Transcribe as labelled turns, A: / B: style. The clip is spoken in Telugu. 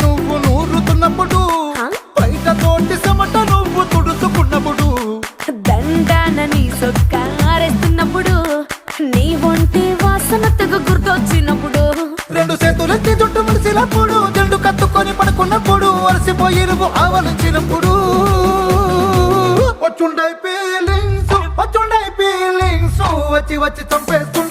A: నువ్వు నూరుతున్నప్పుడు, బయట తోటి చెమట నువ్వు తుడుచుకున్నప్పుడు,
B: దండాన నీ సొక్కారేస్తున్నప్పుడు, నీ ఒంటి వాసన తెగ గుర్తొచ్చినప్పుడు,
A: రెండు చేతులెత్తి జుట్టు ముడిసినప్పుడు, జండు కత్తుకొని పడుకున్నప్పుడు, అలసిపోయి నువ్వు ఆవలించినప్పుడు, వచ్చుండై ఫీలింగ్స్ వచ్చి వచ్చి చంపేస్తు